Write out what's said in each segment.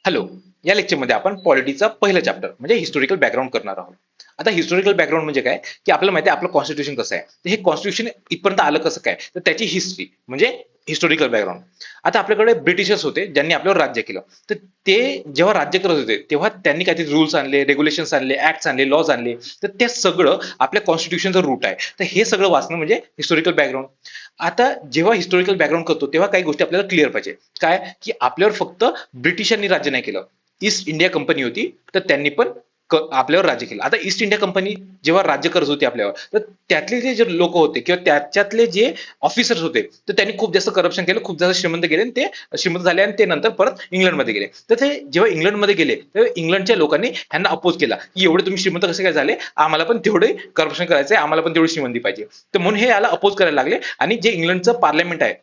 Hello. या लेक्चरमध्ये आपण पॉलिटीचा पहिलं चॅप्टर म्हणजे हिस्टोरिकल बॅकग्राऊंड करणार आहोत. आता हिस्टोरिकल बॅकग्राऊंड म्हणजे काय, की आपल्याला माहिती आहे आपलं कॉन्स्टिट्यूशन कसं आहे, तर हे कॉन्स्टिट्यूशन इथपर्यंत आलं कसं काय, तर त्याची हिस्ट्री म्हणजे हिस्टोरिकल बॅकग्राऊंड. आता आपल्याकडे ब्रिटिशर्स होते ज्यांनी आपल्यावर राज्य केलं. तर ते जेव्हा राज्य करत होते तेव्हा त्यांनी काहीतरी रूल्स आणले, रेग्युलेशन्स आणले, ऍक्ट्स आणले, लॉज आणले. तर ते सगळं आपल्या कॉन्स्टिट्यूशनचं रूट आहे. तर हे सगळं वाचणं म्हणजे हिस्टोरिकल बॅकग्राऊंड. आता जेव्हा हिस्टोरिकल बॅकग्राऊंड करतो तेव्हा काही गोष्टी आपल्याला क्लिअर पाहिजे. काय, की आपल्यावर फक्त ब्रिटिशांनी राज्य नाही केलं. ईस्ट इंडिया कंपनी होती, तर त्यांनी पण आपल्यावर राज्य केलं. आता ईस्ट इंडिया कंपनी जेव्हा राज्य करत होती आपल्यावर, तर त्यातले जे लोक होते किंवा त्याच्यातले जे ऑफिसर्स होते, तर त्यांनी खूप जास्त करप्शन केलं, खूप जास्त श्रीमंत गेले आणि ते श्रीमंत झाले आणि ते नंतर परत इंग्लंडमध्ये गेले. तर ते जेव्हा इंग्लंडमध्ये गेले तेव्हा इंग्लंडच्या लोकांनी ह्यांना अपोज केला, की एवढे तुम्ही श्रीमंत कसे काय झाले, आम्हाला पण तेवढे करप्शन करायचे, आम्हाला पण तेवढी श्रीमंती पाहिजे. तर म्हणून हे याला अपोज करायला लागले आणि जे इंग्लंडचं पार्लमेंट आहे,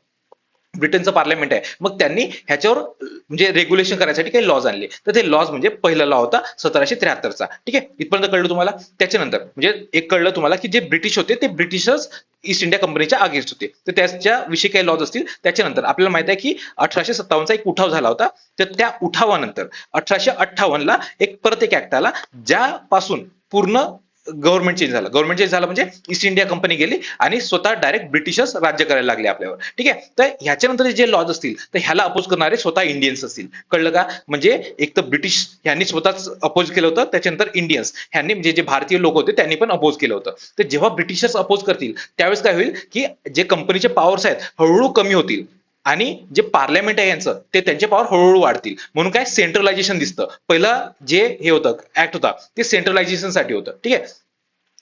ब्रिटनचं पार्लमेंट आहे, मग त्यांनी ह्याच्यावर म्हणजे रेग्युलेशन करायसाठी काही लॉज आणले. तर ते लॉज म्हणजे पहिला लॉ होता 1773चा. ठीक आहे, इथपर्यंत कळलं तुम्हाला. त्याच्यानंतर म्हणजे एक कळलं तुम्हाला की जे ब्रिटिश होते ते ब्रिटिशर्स ईस्ट इंडिया कंपनीच्या अगेन्स्ट होते, तर त्याच्याविषयी काही लॉज असतील. त्याच्यानंतर आपल्याला माहित आहे की 1857चा एक उठाव झाला होता. तर त्या उठावानंतर 1858ला परत एक ऍक्ट आला, ज्यापासून पूर्ण गव्हर्नमेंट चेंज झालं. गव्हर्नमेंट चेंज झालं म्हणजे ईस्ट इंडिया कंपनी गेली आणि स्वतः डायरेक्ट ब्रिटिशर्स राज्य करायला लागले आपल्यावर. ठीक आहे, तर ह्याच्यानंतर जे लॉज असतील तर ह्याला अपोज करणारे स्वतः इंडियन्स असतील. कळलं का? म्हणजे एक तर ब्रिटिश ह्यांनी स्वतःच अपोज केलं होतं, त्याच्यानंतर इंडियन्स ह्यांनी म्हणजे जे भारतीय लोक होते त्यांनी पण अपोज केलं होतं. तर जेव्हा ब्रिटिशर्स अपोज करतील त्यावेळेस काय होईल, की जे कंपनीचे पॉवर्स आहेत हळूहळू कमी होतील आणि जे पार्लमेंट आहे यांचं ते त्यांचे पॉवर हळूहळू वाढतील. म्हणून काय, सेंट्रलायझेशन दिसतं. पहिला जे हे होतं ऍक्ट होता ते सेंट्रलायझेशन साठी होतं. ठीक आहे.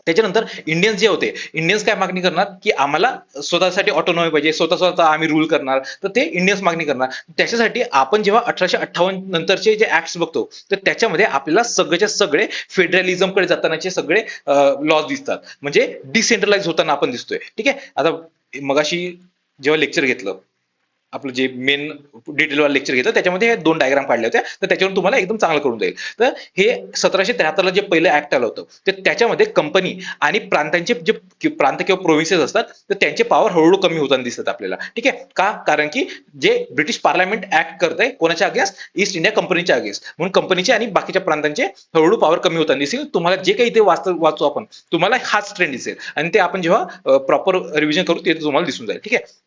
त्याच्यानंतर इंडियन्स जे होते, इंडियन्स काय मागणी करणार, की आम्हाला स्वतःसाठी ऑटोनॉमी पाहिजे, स्वतः स्वतः आम्ही रूल करणार. तर ते इंडियन्स मागणी करणार. त्याच्यासाठी आपण जेव्हा 1858 नंतरचे जे ऍक्ट्स बघतो तर त्याच्यामध्ये आपल्याला सगळेच्या सगळे फेडरलिझमकडे जातानाचे सगळे लॉज दिसतात. म्हणजे डिसेंट्रलाइज होताना आपण दिसतोय. ठीक आहे. आता मगाशी जेव्हा लेक्चर घेतलं, आपलं जे मेन डिटेलवाला लेक्चर घेतलं त्याच्यामध्ये हे दोन डायग्राम काढल्या होत्या, तर त्याच्यावरून तुम्हाला एकदम चांगलं करून जाईल. तर हे 1773ला जे पहिलं ऍक्ट आलं होतं तर त्याच्यामध्ये कंपनी आणि प्रांतांचे जे प्रांत किंवा प्रोव्हिन्सेस असतात तर त्यांचे पॉवर हळूहळू कमी होताना दिसतात आपल्याला. ठीक आहे. का? कारण की जे ब्रिटिश पार्लमेंट ऍक्ट करतंय कोणाच्या अगेन्स्ट, ईस्ट इंडिया कंपनीच्या अगेन्स्ट. म्हणून कंपनीचे आणि बाकीच्या प्रांतांचे हळूहळू पॉवर कमी होताना दिसेल. तुम्हाला जे काही इथे वाचू आपण, तुम्हाला हाच ट्रेंड दिसेल आणि ते आपण जेव्हा प्रॉपर रिव्हिजन करू ते तुम्हाला दिसून जाईल. ठीक आहे.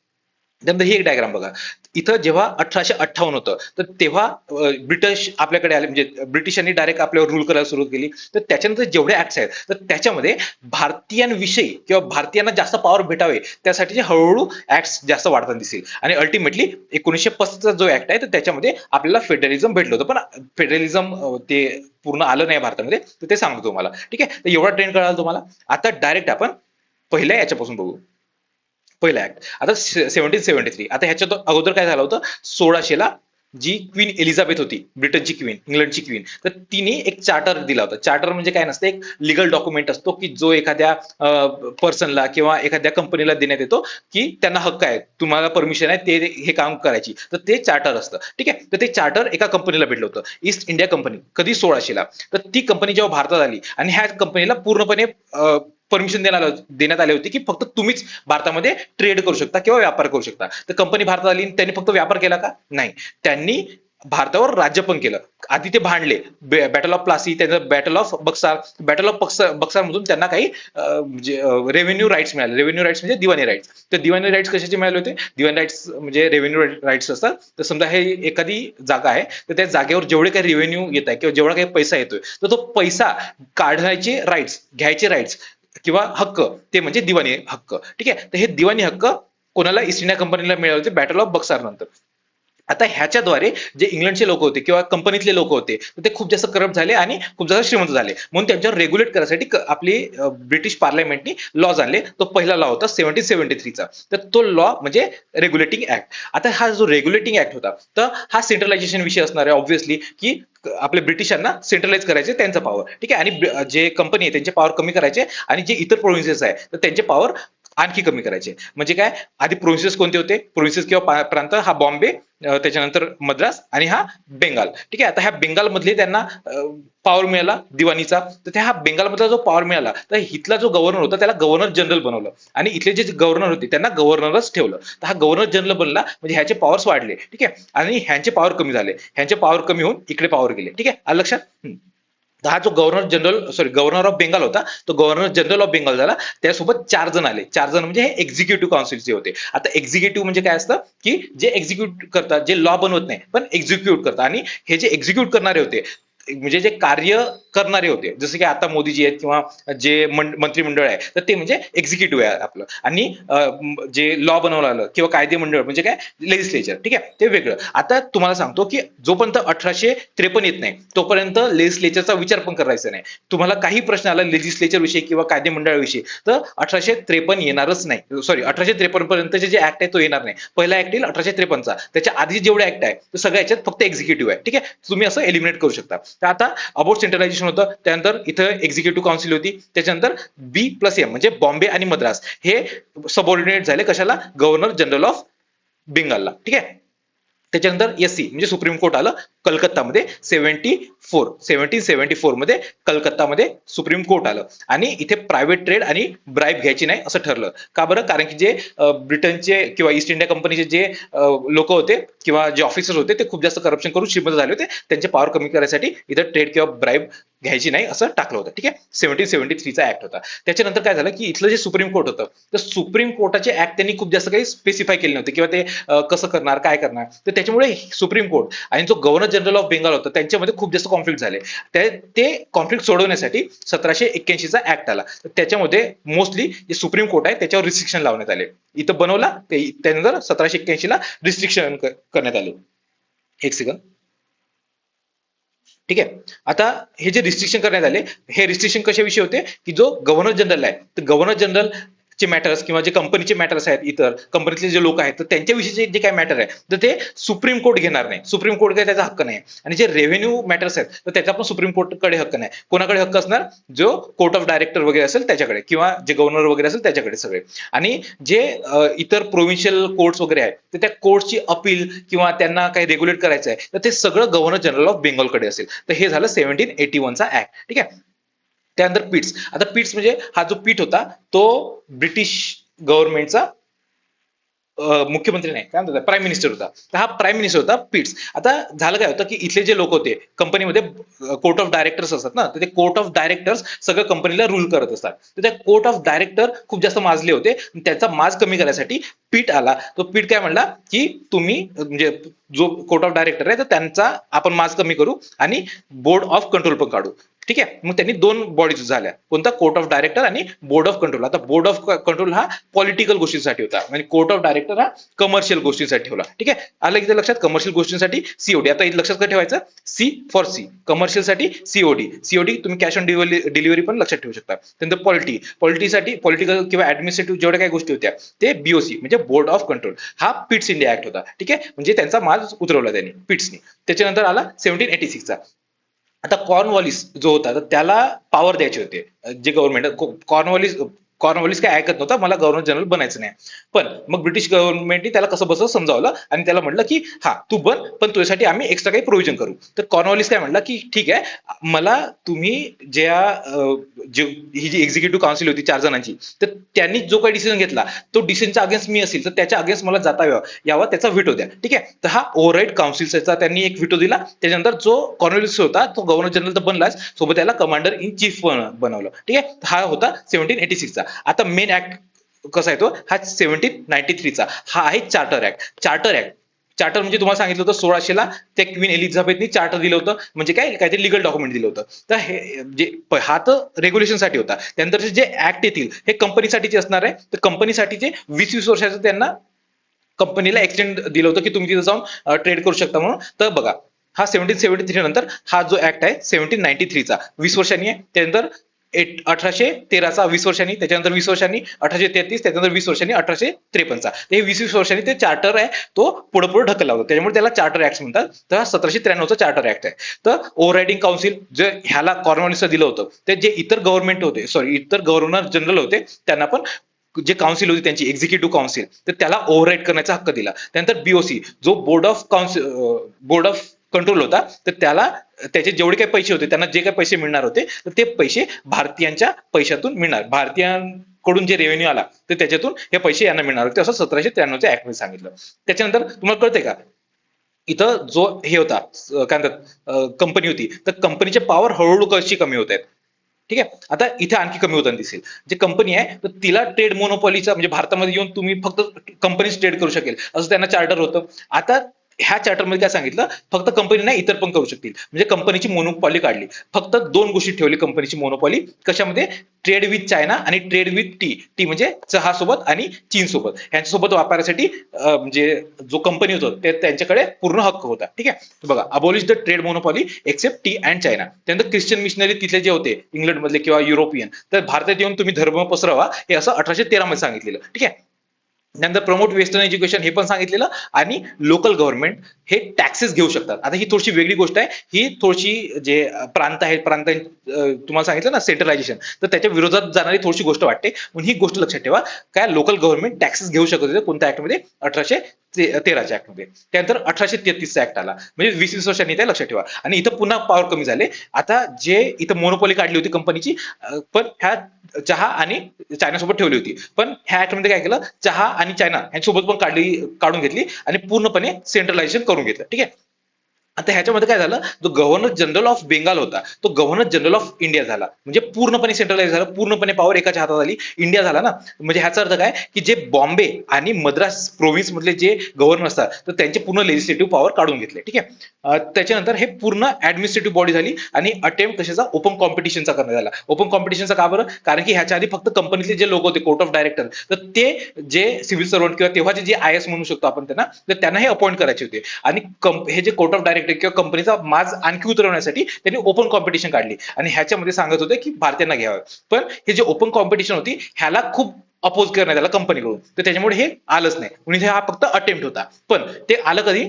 त्यानंतर ही एक डायग्राम बघा. इथं जेव्हा 1858 होतं तर तेव्हा ब्रिटिश आपल्याकडे आले, म्हणजे ब्रिटिशांनी डायरेक्ट आपल्यावर रूल करायला सुरू केली. तर त्याच्यानंतर जेवढे ऍक्ट्स आहेत तर त्याच्यामध्ये भारतीयांविषयी किंवा भारतीयांना जास्त पॉवर भेटावे त्यासाठी हळूहळू ऍक्ट्स जास्त वाढताना दिसेल आणि अल्टिमेटली 1935चा जो ऍक्ट आहे तर त्याच्यामध्ये आपल्याला फेडरलिझम भेटलं होतं. पण फेडरलिझम ते पूर्ण आलं नाही भारतामध्ये, तर ते सांगतो तुम्हाला. ठीक आहे. तर एवढा ट्रेंड कळाला तुम्हाला. आता डायरेक्ट आपण पहिल्या याच्यापासून बघू. पहिला ऍक्ट आता 1773. आता ह्याच्यात अगोदर काय झालं होतं, 1600ला जी क्वीन एलिझाबेथ होती, ब्रिटनची क्वीन, इंग्लंडची क्वीन, तर तिने एक चार्टर दिला होता. चार्टर म्हणजे काय नसतं, एक लिगल डॉक्युमेंट असतो की जो एखाद्या पर्सनला किंवा एखाद्या कंपनीला देण्यात येतो, की त्यांना हक्क आहे, तुम्हाला परमिशन आहे ते हे काम करायची. तर ते चार्टर असतं. ठीक आहे. तर ते चार्टर एका कंपनीला भेटलं होतं, ईस्ट इंडिया कंपनी. कधी? 1600ला. तर ती कंपनी जेव्हा भारतात आली आणि ह्या कंपनीला पूर्णपणे परमिशन देण्यात आली होती की फक्त तुम्हीच भारतामध्ये ट्रेड करू शकता किंवा व्यापार करू शकता. तर कंपनी भारतात आली, त्यांनी फक्त व्यापार केला का? नाही, त्यांनी भारतावर राज्य पण केलं. आधी ते भांडले, बॅटल ऑफ प्लासी, त्यांचं battle of Berkshire. Battle of Berkshire मधून त्यांना काही रेव्हेन्यू राईट्स मिळाले. रेव्हेन्यू राईट्स म्हणजे दिवाणी राईट्स. तर दिवाणी राईट्स कशाचे मिळाले होते? दिवाणी राईट्स म्हणजे रेव्हेन्यू राईट्स असतात. तर समजा हे एखादी जागा आहे, तर त्या जागेवर जेवढे काही रेव्हेन्यू येत आहे किंवा जेवढा काही पैसा येतोय तर तो पैसा काढण्याचे राईट्स, घ्यायचे राईट्स किंवा हक्क, ते म्हणजे दिवाणी हक्क. ठीक आहे. तर हे दिवाणी हक्क कोणाला? ईस्ट इंडिया कंपनीला मिळाले होते बॅटल ऑफ बक्सार नंतर. आता ह्याच्याद्वारे जे इंग्लंडचे लोक होते किंवा कंपनीतले लोक होते ते खूप जास्त करप्ट झाले आणि खूप जास्त श्रीमंत झाले. म्हणून त्यांच्यावर रेग्युलेट करायसाठी आपली ब्रिटिश पार्लमेंटनी लॉज आणले. तो पहिला लॉ होता 1773चा. तर तो लॉ म्हणजे रेग्युलेटिंग ऍक्ट. आता हा जो रेग्युलेटिंग ऍक्ट होता तर हा सेंट्रलायझेशन विषय असणार आहे ऑब्व्हियसली, की आपल्या ब्रिटिशांना सेंट्रलाइज करायचे त्यांचा पॉवर. ठीक आहे. आणि जे कंपनी आहे त्यांचे पॉवर कमी करायचे आणि जे इतर प्रोव्हिन्सेस आहे तर त्यांचे पॉवर आणखी कमी करायचे. म्हणजे काय, आधी प्रोव्हिन्सेस कोणते होते, प्रोव्हिन्सेस किंवा प्रांत, हा बॉम्बे, त्याच्यानंतर मद्रास आणि हा बेंगाल. ठीक आहे. आता ह्या बेंगाल मधले त्यांना पॉवर मिळाला दिवाणीचा. तर त्या हा बेंगाल मधला जो पॉवर मिळाला, तर इथला जो गव्हर्नर होता त्याला गव्हर्नर जनरल बनवलं आणि इथले जे गव्हर्नर होते त्यांना गव्हर्नरच ठेवलं. तर हा गव्हर्नर जनरल बनला, म्हणजे ह्याचे पॉवर्स वाढले. ठीक आहे. आणि ह्यांचे पॉवर कमी झाले, ह्यांचे पॉवर कमी होऊन इकडे पॉवर गेले. ठीक आहे, आलं लक्षात. तर हा जो गव्हर्नर ऑफ बेंगाल होता, तो गव्हर्नर जनरल ऑफ बेंगाल झाला. त्यासोबत 4 जण आले. 4 जण म्हणजे हे एक्झिक्युटिव्ह काउन्सिलचे होते. आता एक्झिक्युटिव्ह म्हणजे काय असतं, की जे एक्झिक्यूट करतात, जे लॉ बनवत नाही पण एक्झिक्यूट करतात. आणि हे जे एक्झिक्यूट करणारे होते, म्हणजे जे कार्य करणारे होते, जसे की आता मोदीजी आहेत किंवा जे मंत्रिमंडळ आहे, तर ते म्हणजे एक्झिक्युटिव्ह आहे आपलं. आणि जे लॉ बनवलं आलं किंवा कायदे मंडळ म्हणजे काय, लेजिस्लेचर. ठीक आहे, ते वेगळं. आता तुम्हाला सांगतो की जोपर्यंत 1853 येत नाही तोपर्यंत लेजिस्लेचरचा विचार पण करायचा नाही. तुम्हाला काही प्रश्न आला लेजिस्लेचर विषयी किंवा कायदे मंडळाविषयी, तर 1853 येणारच नाही. सॉरी, 1853 पर्यंतचे जे ऍक्ट आहे तो येणार नाही. पहिला ऍक्ट येईल 1853चा. त्याच्या आधी जेवढे ऍक्ट आहे ते सगळ्या याच्यात फक्त एक्झिक्युटिव्ह आहे. ठीक आहे, तुम्ही असं एलिमिनेट करू शकता. तर आता अबाउट सेंट्रलायझेशन होतं, त्यानंतर इथं एक्झिक्युटिव्ह काउन्सिल होती, त्याच्यानंतर B+M म्हणजे बॉम्बे आणि मद्रास हे सबऑर्डिनेट झाले कशाला, गव्हर्नर जनरल ऑफ बेंगालला. ठीक आहे. त्याच्यानंतर SC म्हणजे सुप्रीम कोर्ट आलं कलकत्तामध्ये 1774 मध्ये कलकत्तामध्ये सुप्रीम कोर्ट आलं. आणि इथे प्रायव्हेट ट्रेड आणि ब्राईब घ्यायची नाही असं ठरलं. का बरं, कारण की जे ब्रिटनचे किंवा ईस्ट इंडिया कंपनीचे जे लोक होते किंवा जे ऑफिसर होते ते खूप जास्त करप्शन करून श्रीमंत झाले होते, त्यांचे पॉवर कमी करायसाठी इथं ट्रेड किंवा ब्राईब घ्यायची नाही असं टाकलं होतं. ठीक आहे, 1773चा ऍक्ट होता. त्याच्यानंतर काय झालं की इथलं जे सुप्रीम कोर्ट होतं, तर सुप्रीम कोर्टाचे ऍक्ट त्यांनी खूप जास्त काही स्पेसिफाय केले नव्हते किंवा ते कसं करणार काय करणार. तर त्याच्यामुळे सुप्रीम कोर्ट आणि जो गव्हर्नर जनरल ऑफ बेंगाल होता त्यांच्यामध्ये खूप जास्त कॉन्फ्लिक्ट झाले. ते कॉन्फ्लिक्ट सोडवण्यासाठी 1781चा ऍक्ट आला. त्याच्यामध्ये मोस्टली जे सुप्रीम कोर्ट आहे त्याच्यावर रिस्ट्रिक्शन लावण्यात आले. इथं बनवला, त्यानंतर 1781ला रिस्ट्रिक्शन करण्यात आले. एक सेकंद. ठीक आहे. आता हे जे रिस्ट्रिक्शन करण्यात आले, हे रिस्ट्रिक्शन कशाविषयी होते, की जो गव्हर्नर जनरल आहे, तर गव्हर्नर जनरल चे मॅटर्स किंवा जे कंपनीचे मॅटर्स आहेत, इतर कंपनीतले जे लोक आहेत, तर त्यांच्याविषयीचे जे काय मॅटर आहे तर ते सुप्रीम कोर्ट घेणार नाही. सुप्रीम कोर्ट काय त्याचा हक्क नाही. आणि जे रेव्हेन्यू मॅटर्स आहेत तर त्याचा पण सुप्रीम कोर्टकडे हक्क नाही. कोणाकडे हक्क असणार, जो कोर्ट ऑफ डायरेक्टर वगैरे असेल त्याच्याकडे किंवा जे गव्हर्नर वगैरे असेल त्याच्याकडे सगळे. आणि जे इतर प्रोव्हिन्शियल कोर्ट्स वगैरे आहेत तर त्या कोर्टची अपील किंवा त्यांना काही रेग्युलेट करायचं आहे तर ते सगळं गव्हर्नर जनरल ऑफ बेंगॉलकडे असेल. तर हे झालं 1781चा ऍक्ट. ठीक आहे. त्यानंतर पिट्स. आता पिट्स म्हणजे हा जो पीठ होता तो ब्रिटिश गव्हर्नमेंटचा मुख्यमंत्री नाही, काय म्हणतात, प्राईम मिनिस्टर होता. तर हा प्राईम मिनिस्टर होता पिट्स. आता झालं काय होतं की इथले जे लोक होते कंपनीमध्ये, कोर्ट ऑफ डायरेक्टर्स असतात ना, तर ते कोर्ट ऑफ डायरेक्टर्स सगळं कंपनीला रूल करत असतात. तर त्या कोर्ट ऑफ डायरेक्टर खूप जास्त माजले होते. त्याचा माज कमी करण्यासाठी पीठ आला. तो पीठ काय म्हणला की तुम्ही म्हणजे जो कोर्ट ऑफ डायरेक्टर आहे तर त्यांचा आपण माज कमी करू आणि बोर्ड ऑफ कंट्रोल पण काढू. ठीक आहे. मग त्यांनी 2 बॉडीज झाल्या, कोणता, कोर्ट ऑफ डायरेक्टर आणि बोर्ड ऑफ कंट्रोल. आता बोर्ड ऑफ कंट्रोल हा पॉलिटिकल गोष्टींसाठी होता, म्हणजे कोर्ट ऑफ डायरेक्टर हा कमर्शियल गोष्टींसाठी ठेवला. ठीक आहे, आलं इथे लक्षात. कमर्शियल गोष्टींसाठी COD. आता इथे लक्षात काय ठेवायचं, C कमर्शियल साठी COD तुम्ही कॅश ऑन डिलिव्हरी पण लक्षात ठेवू शकता. त्यानंतर पॉलिटिसाठी पॉलिटिकल किंवा ऍडमिनिस्ट्रेटिव्ह जेवढ्या काही गोष्टी होत्या ते BOC म्हणजे बोर्ड ऑफ कंट्रोल. हा पिट्स इंडिया ऍक्ट होता. ठीक आहे, म्हणजे त्यांचा माज उतरवला त्यांनी पिट्सनी. त्याच्यानंतर आला 1786चा. आता कॉर्नवॉलिस जो होता तर त्याला पॉवर द्यायचे होते, जे गव्हर्नमेंट. कॉर्नवॉलिस काय ऐकत नव्हता, मला गव्हर्नर जनरल बनायचं नाही. पण मग ब्रिटिश गव्हर्नमेंटने त्याला कसं बसं समजावलं आणि त्याला म्हटलं की हा तू बन, पण तुझ्यासाठी आम्ही एक्स्ट्रा काही प्रोव्हिजन करू. तर कॉर्नवॉलिस काय म्हटलं की ठीक आहे, मला तुम्ही ही जी एक्झिक्युटिव्ह काउन्सिल होती 4 जणांची, तर त्यांनी जो काही डिसिजन घेतला तो डिसिजनच्या अगेन्स्ट मी असेल तर त्याच्या अगेन्स्ट मला जाता यावा त्याचा व्हिटो द्या. ठीक आहे. तर हा ओव्हरराईड काउन्सिलचा त्यांनी एक व्हिटो दिला. त्याच्यानंतर जो कॉर्नवॉलिस होता तो गव्हर्नर जनरल तर बनलाच, सोबत त्याला कमांडर इन चीफ बनवलं. ठीक आहे. हा होता 1786चा. आता मेन ऍक्ट कसा आहे तो, हा 1793चा. हा आहे चार्टर ऍक्ट. चार्टर म्हणजे तुम्हाला सांगितलं होतं 1600ला त्या क्वीन एलिझाबेथनी चार्टर दिलं होतं, म्हणजे काय, काहीतरी लिगल डॉक्युमेंट दिलं होतं. तर हे जे हा तर रेग्युलेशनसाठी होता. त्यानंतर जे ऍक्ट येतील हे कंपनीसाठीचे असणार आहे. तर कंपनीसाठीचे 20-20 वर्षाचं त्यांना कंपनीला एक्सटेंड दिलं होतं की तुम्ही तिथे जाऊन ट्रेड करू शकता म्हणून. तर बघा, हा 1773 नंतर हा जो ऍक्ट आहे 1793चा 20 वर्षांनी आहे. त्यानंतर 1813चा 20 वर्षांनी, त्याच्यानंतर 20 वर्षांनी 1833, त्याच्यानंतर 20 वर्षांनी 1853चा. हे 20-20 वर्षांनी ते चार्टर आहे तो पुढे पुढे ढकलला होता, त्याच्यामुळे त्याला चार्टर ऍक्ट म्हणतात. तर हा 1793चा चार्टर ऍक्ट आहे. तर ओव्हररायडिंग काउन्सिल जे ह्याला कॉर्नवॉलिसला दिलं होतं, ते जे इतर गव्हर्नमेंट होते, इतर गव्हर्नर जनरल होते त्यांना पण जे काउन्सिल होती त्यांची एक्झिक्युटिव्ह काउन्सिल, तर त्याला ओव्हरराईड करण्याचा हक्क दिला. त्यानंतर बीओसी जो बोर्ड ऑफ कंट्रोल होता, तर त्याला त्याचे जेवढे काही पैसे होते, त्यांना जे काही पैसे मिळणार होते, तर ते पैसे भारतीयांच्या पैशातून मिळणार, भारतीयांकडून जे रेव्हेन्यू आला तर त्याच्यातून हे पैसे यांना मिळणार होते, असं 1793 ऍक्ट मध्ये सांगितलं. त्याच्यानंतर तुम्हाला कळतंय का, इथं जो हे होता काय म्हणतात कंपनी होती, तर कंपनीचे पॉवर हळूहळू कशी कमी होत आहेत. ठीक आहे, आता इथे आणखी कमी होताना दिसेल. जे कंपनी आहे तर तिला ट्रेड मोनोपॉलीचा म्हणजे भारतामध्ये येऊन तुम्ही फक्त कंपनीज ट्रेड करू शकेल असं त्यांना चार्टर होतं. आता ह्या चार्टरमध्ये काय सांगितलं, फक्त कंपनी नाही इतर पण करू शकतील, म्हणजे कंपनीची मोनोपॉली काढली. फक्त दोन गोष्टी ठेवली कंपनीची मोनोपॉली कशामध्ये, ट्रेड विथ चायना आणि ट्रेड विथ टी म्हणजे चहा सोबत आणि चीन सोबत, ह्यांच्यासोबत वापरण्यासाठी म्हणजे जो कंपनी होतो ते त्यांच्याकडे पूर्ण हक्क होता. ठीक आहे, बघा, abolish the trade monopoly except tea and China. त्यानंतर ख्रिश्चन मिशनरी तिथले जे होते इंग्लंड मधले किंवा युरोपियन, तर भारतात येऊन तुम्ही धर्म पसरवा हे असं 1813 मध्ये सांगितलेलं. ठीक आहे, त्यानंतर प्रमोट वेस्टर्न एज्युकेशन हे पण सांगितलेलं, आणि लोकल गव्हर्नमेंट हे टॅक्सेस घेऊ शकतात. आता ही थोडीशी वेगळी गोष्ट आहे, ही थोडीशी जे प्रांत आहेत तुम्हाला सांगितलं ना सेंट्रलायझेशन, तर त्याच्या विरोधात जाणारी थोडीशी गोष्ट वाटते. म्हणून ही गोष्ट लक्षात ठेवा, काय लोकल गव्हर्नमेंट टॅक्सेस घेऊ शकत होते कोणत्या ऍक्टमध्ये, 1813च्या ऍक्टमध्ये. त्यानंतर 1833चा ऍक्ट आला, म्हणजे 20 वर्षांनी, ते लक्षात ठेवा. आणि इथं पुन्हा पॉवर कमी झाले. आता जे इथं मोनोपॉली काढली होती कंपनीची, पण ह्या चहा आणि चायनासोबत ठेवली होती, पण ह्या ऍक्टमध्ये काय केलं, चहा आणि चायना यांच्यासोबत पण काढून घेतली आणि पूर्णपणे सेंट्रलायझेशन करून घेतलं. ठीक आहे, आता ह्याच्यामध्ये काय झालं, जो गव्हर्नर जनरल ऑफ बेंगाल होता तो गव्हर्नर जनरल ऑफ इंडिया झाला, म्हणजे पूर्णपणे सेंट्रलाइज झालं, पूर्णपणे पॉवर एकाच्या हातात आली, इंडिया झाला ना. म्हणजे ह्याचा अर्थ काय की जे बॉम्बे आणि मद्रास प्रोव्हिन्स मधले जे गव्हर्नर असतात तर त्यांचे पूर्ण लेजिस्लेटिव्ह पॉवर काढून घेतले. ठीक आहे, त्याच्यानंतर हे पूर्ण ऍडमिनिस्ट्रेटिव्ह बॉडी झाली आणि अटेम्प्ट कशाचा, ओपन कॉम्पिटिशनचा करण्यात आला. ओपन कॉम्पिटिशनचा का बरं, कारण की ह्याच्या आधी फक्त कंपनीतले जे लोक होते कोर्ट ऑफ डायरेक्टर, तर ते जे सिव्हिल सर्वंट किंवा तेव्हाचे जे IAS म्हणू शकतो आपण त्यांना, तर त्यांना हे अपॉइंट करायचे होते. आणि हे जे कोर्ट ऑफ डायरेक्टर किंवा कंपनीचा माज आणखी उतरवण्यासाठी त्यांनी ओपन कॉम्पिटिशन काढली आणि ह्याच्यामध्ये सांगत होते की भारतीयांना घ्यावं. पण हे जे ओपन कॉम्पिटिशन होती ह्याला खूप अपोज करण्यात आला कंपनीकडून, तर त्याच्यामुळे हे आलंच नाही. म्हणजे हा फक्त अटेम्प्ट होता. पण ते आलं कधी,